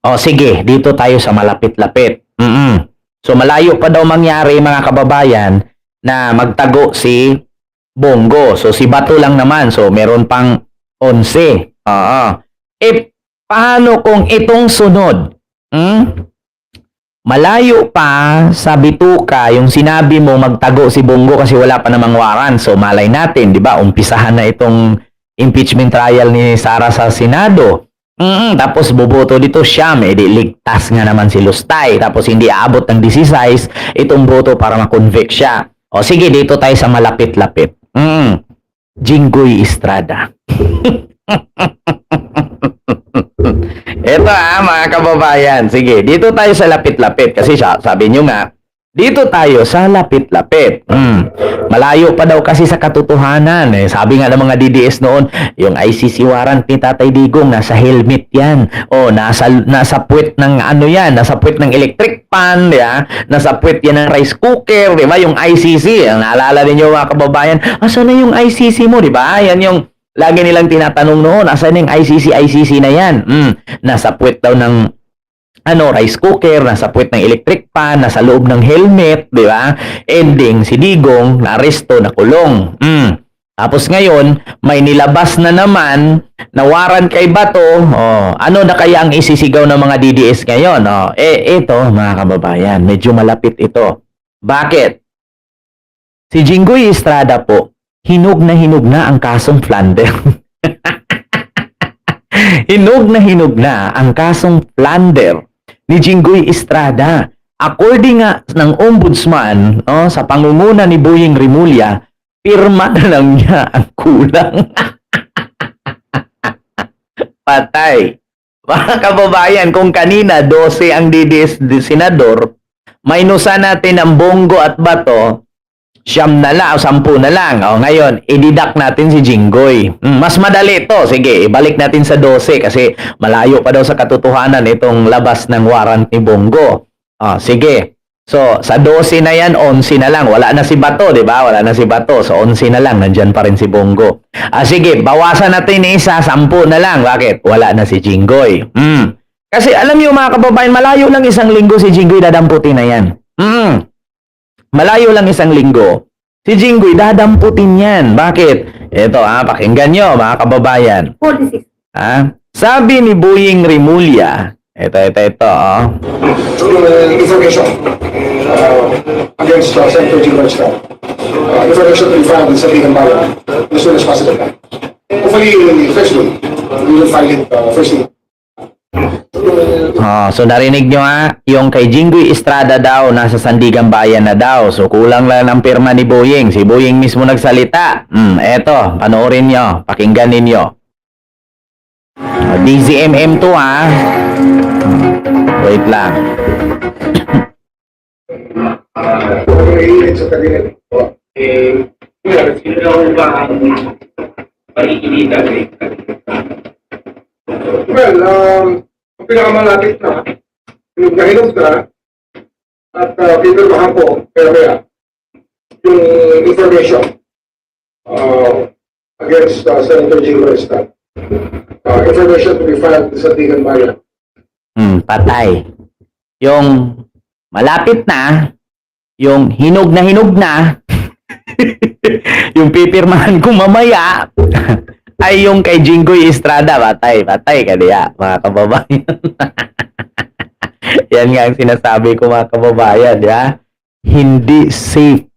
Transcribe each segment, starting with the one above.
O sige, dito tayo sa malapit-lapit. So malayo pa daw mangyari mga kababayan na magtago si Bongo. So si Bato lang naman. So meron pang 11. Oo. Eh paano kung itong sunod? Malayo pa sa bituka yung sinabi mo magtago si Bongo kasi wala pa namang waran. So malay natin, 'di ba? Umpisahan na itong impeachment trial ni Sara sa Senado. Tapos boboto dito siyam, di ligtas nga naman si Lustay. Tapos hindi aabot ng 16 itong boto para ma-convict siya. O sige, dito tayo sa malapit-lapit. Jinggoy Estrada. Ito mga kababayan. Sige, dito tayo sa lapit-lapit. Kasi sabi nyo nga, dito tayo sa lapit-lapit. Malayo pa daw kasi sa katotohanan. Sabi nga ng mga DDS noon, yung ICC warrant ni Tatay Digong, nasa helmet yan. O, nasa puwet ng ano yan, nasa puwet ng electric pan, diba? Nasa puwet yan ng rice cooker, diba? Yung ICC, ang naalala ninyo mga kababayan, asan na yung ICC mo, diba? Yan yung lagi nilang tinatanong noon, asan yung ICC na yan? Nasa puwet daw ng rice cooker, nasa puwet ng electric pan, nasa loob ng helmet, di ba? Ending, si Digong, na-aresto, nakulong. Tapos ngayon, may nilabas na naman na warrant kay Bato. Ano na kaya ang isisigaw ng mga DDS ngayon? Ito, mga kababayan, medyo malapit ito. Bakit? Si Jinggoy Estrada po, hinog na ang kasong Flander. Hinog na ang kasong Flander ni Jinggoy Estrada. According nga ng ombudsman, sa pangunguna ni Boying Rimulya, pirma na lang niya ang kulang. Patay. Mga kababayan, kung kanina 12 ang DDS senador, minusan natin ang Bongo at Bato, 9 na lang o 10 na lang. Ngayon, i-deduct natin si Jinggoy. Mas madali ito. Sige, ibalik natin sa 12 kasi malayo pa daw sa katotohanan itong labas ng warrant ni Bongo. Sige. So, sa 12 na yan, 11 na lang. Wala na si Bato, di ba? Wala na si Bato. So, 11 na lang. Nandyan pa rin si Bongo. Sige, bawasan natin isa, 10 na lang. Bakit? Wala na si Jinggoy. Kasi alam niyo mga kababayan, malayo lang 1 linggo si Jinggoy dadamputin na yan. Malayo lang 1 linggo. Si Jinggoy dadamputin yan. Bakit? Ito pakinggan nyo mga kababayan. 46. Sabi ni Boying Rimulya, ito. Information against Senator Jinggoy Estrada. Information to be filed sa Ligang Bayan as soon as possible. Hopefully, first week, we will file it first week. So narinig nyo yung kay Jinggoy Estrada daw, nasa Sandigan Bayan na daw. So kulang lang ng pirma ni Boying. Si Boying mismo nagsalita. Eto, panoorin nyo, pakinggan ninyo. DZMM to Wait lang. Sa kanila. Well, ang pinakamalapit na, hinog na, at pinirmahan ko, kaya yung information against Senator Jinggoy Estrada. Information to be filed sa Ligang Bayan. Patay. Yung malapit na, yung hinog na, yung pipirmahan ko mamaya, ay yung kay Jinggoy Estrada. Patay ka diya, mga kababayan. Yan nga ang sinasabi ko mga kababayan, hindi safe.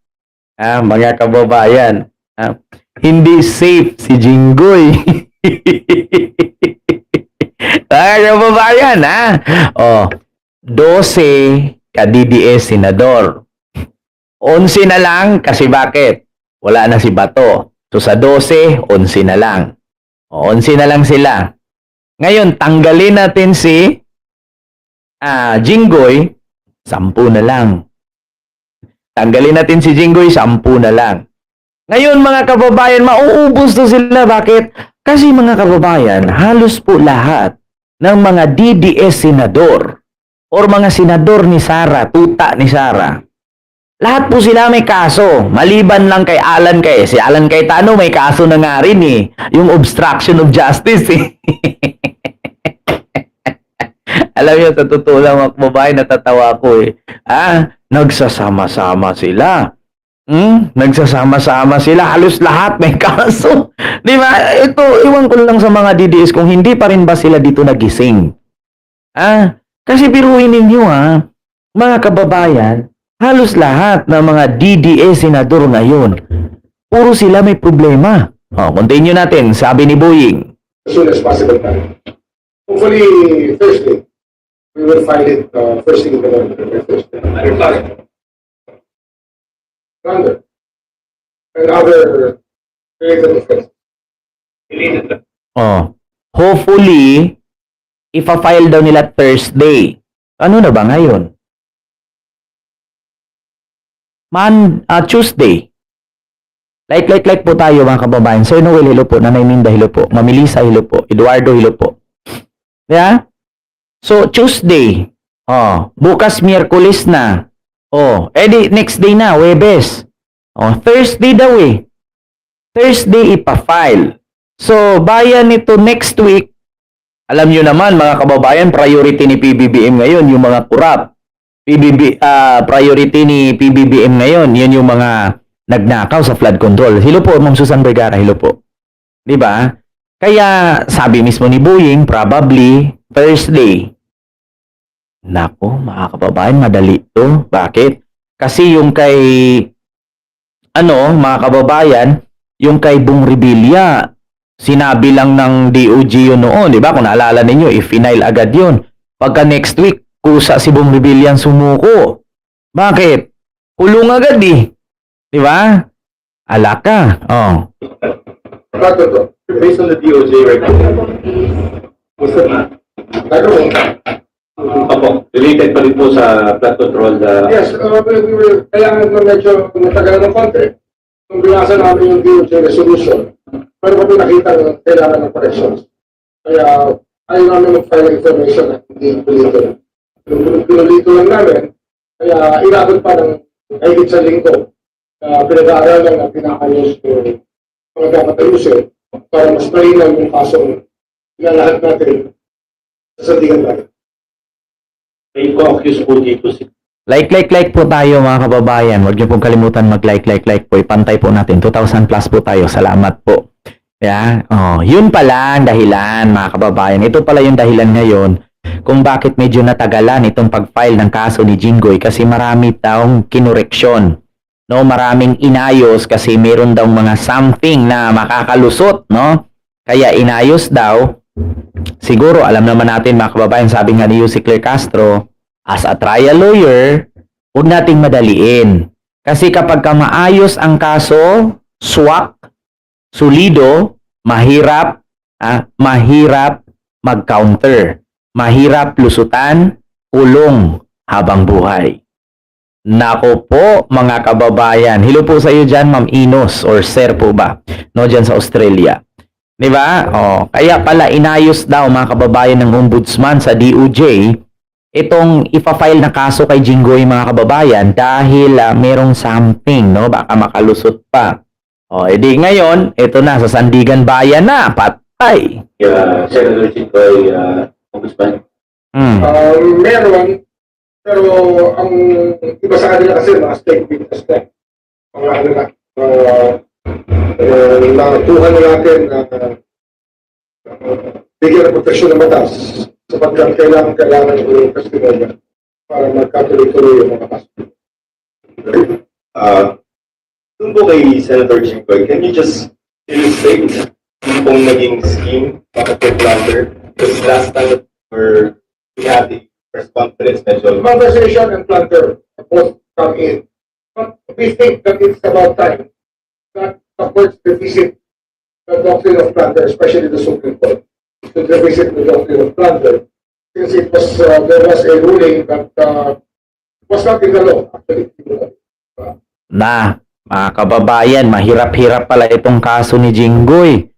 Mga kababayan, hindi safe si Jinggoy. Mga kababayan, 12 ka DDS senador. 11 na lang kasi bakit? Wala na si Bato. So sa 12, 11 na lang. 11 na lang sila. Ngayon, tanggalin natin si Jinggoy, 10 na lang. Tanggalin natin si Jinggoy, 10 na lang. Ngayon mga kababayan, mauubos na sila. Bakit? Kasi mga kababayan, halos po lahat ng mga DDS senador or mga senador ni Sara, tuta ni Sara, lahat po sila may kaso. Maliban lang kay Alan si Alan Cayetano may kaso na nga rin yung obstruction of justice Alam niyo, sa totoo lang mga kababayan, natatawa ko eh. Nagsasama-sama sila. Nagsasama-sama sila. Halos lahat may kaso. Di ba? Ito, iwan ko lang sa mga DDS kung hindi pa rin ba sila dito nagising. Kasi biruin ninyo mga kababayan, halos lahat ng mga DDS senador ngayon, puro sila may problema. Continue natin, sabi ni Boying. As soon as possible. Hopefully, Thursday. We will file it first thing in the morning. Thursday. Plunder. And other related offenses. Hopefully, ipa-file daw nila Thursday. Ano na ba ngayon? Tuesday. Like po tayo mga kababayan. Sir Noel, hello po. Nanay Minda, hello po. Mamilisa, hello po. Eduardo, hello po. Yeah? So, Tuesday. Bukas Miyerkules na. Next day na, Webes. Thursday daw eh. Thursday ipa-file. So, bayan nito next week, alam nyo naman mga kababayan, priority ni PBBM ngayon, yung mga kurap. Priority ni PBBM ngayon, yun yung mga nagnakaw sa flood control. Hello po, Ma'am Susan Vergara, hello po. Di ba? Kaya sabi mismo ni Boying, probably Thursday. Nako, mga kababayan, madali to. Bakit? Kasi yung kay mga kababayan, yung kay Bong Revilla, sinabi lang ng DOJ yun noon, di ba? Kung naalala ninyo, i-final agad yun. Pagka next week, kusa si Bong Revilla sumuko. Bakit? Kulong agad eh. Di ba? Alaka. Based on the DOJ record, what's that? Related pa rin po sa flood control. Yes, kaya medyo matagal ng konti. Nung binasa namin yung DOJ resolution, pero kami nakita na kailangan ng corrections. Kaya ayaw namin mag-file information na hindi pinulito. Pinulito lang namin, kaya inabot pa ng higit sa linggo na pinag-aaralan na pinakayos yung mga dapat ayusin para mas malinaw yung kasong ilalahat natin sa sandigan natin. May co-accuse po dito si Like po tayo mga kababayan. Huwag niyo pong kalimutan mag-like po. Ipantay po natin. 2,000 plus po tayo. Salamat po. Yeah? Yun pala ang dahilan mga kababayan. Ito pala yung dahilan ngayon kung bakit medyo natagalan itong pag-file ng kaso ni Jinggoy kasi marami daw kinureksyon. No, maraming inayos kasi meron daw mga something na makakalusot, no? Kaya inayos daw. Siguro alam naman natin mga kababayan, sabi nga ni Yussi Claire Castro, as a trial lawyer, huwag nating madaliin. Kasi kapag maayos ang kaso, swak, solido, mahirap mag-counter. Mahirap lusutan, kulong habang buhay. Nako po mga kababayan. Hello po sa iyo dyan, Ma'am Inos or Sir po ba? No, dyan sa Australia. Di ba? Kaya pala inayos daw mga kababayan ng ombudsman sa DOJ itong ipa-file na kaso kay Jinggoy mga kababayan dahil merong something, no? Baka makalusot pa. Edi ngayon, ito na sa Sandigan Bayan na, patay. Senator Jinggoy Ombudsman. Meron, pero ang iba sa kanila kasi mga state witness na. Mga natuhan natin na bigyan ng proteksyon ng batas sapagkat kailangan yung testimony para magkatuloy-tuloy yung mga kaso. Doon po kay Senator Jinggoy, can you just illustrate yung pong naging scheme, bakit kay Plunder? Because last time we had the press conference, medyo Conversation and plunder both come in. But we think that it's about time that the courts revisit the doctrine of plunder, especially the Supreme Court, to revisit the doctrine of plunder, since it was there was a ruling that was not in the law, actually. Mga kababayan, mahirap-hirap pala itong kaso ni Jinggoy.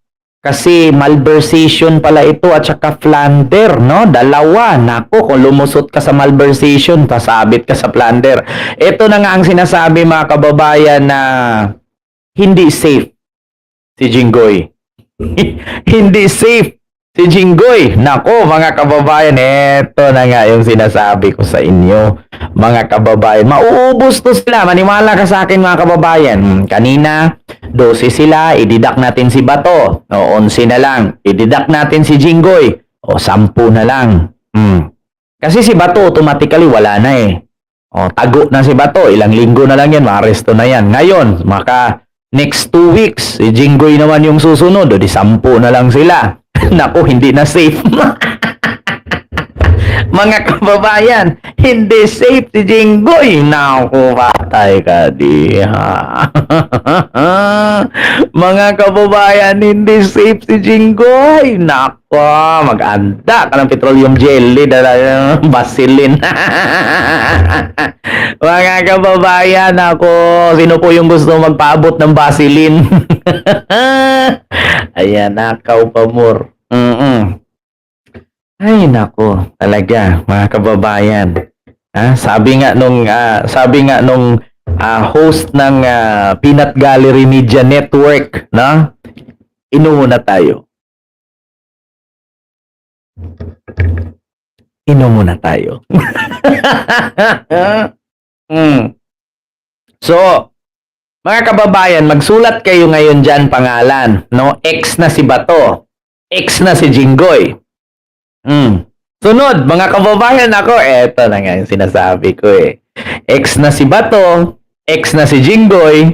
Kasi malversation pala ito at saka plunder, no? Dalawa. Nako, kung lumusot ka sa malversation, pasabit ka sa plunder. Ito na nga ang sinasabi mga kababayan na hindi safe si Jinggoy. Hindi safe Si Jinggoy, nako mga kababayan, eto na nga yung sinasabi ko sa inyo. Mga kababayan, mauubos to sila. Maniwala ka sa akin mga kababayan. Kanina, 12 sila, ididak natin si Bato. O, 11 na lang. Ididak natin si Jinggoy. O, 10 na lang. Kasi si Bato, automatically wala na eh. O, tago na si Bato. Ilang linggo na lang yan, maaresto na yan. Ngayon, next 2 weeks, si Jinggoy naman yung susunod. O, di 10 na lang sila. Naku, hindi na safe. Mga kababayan, hindi safe si Jinggoy. Naku, patay ka diha. Mga kababayan, hindi safe si Jinggoy. Naku, mag-anda ka ng petroleum jelly, Vaseline. Mga kababayan, ako, sino po yung gusto magpaabot ng Vaseline? Ayan, nakaw pa more. Ay, nako, talaga, mga kababayan. Sabi nga nung host ng Peanut Gallery Media Network, no? Inuuna tayo. Inuuna tayo. So, mga kababayan, magsulat kayo ngayon dyan pangalan, no? X na si Bato, X na si Jinggoy. Sunod, mga kababayan, ako, eto na nga yung sinasabi ko eh. X na si Bato, X na si Jinggoy,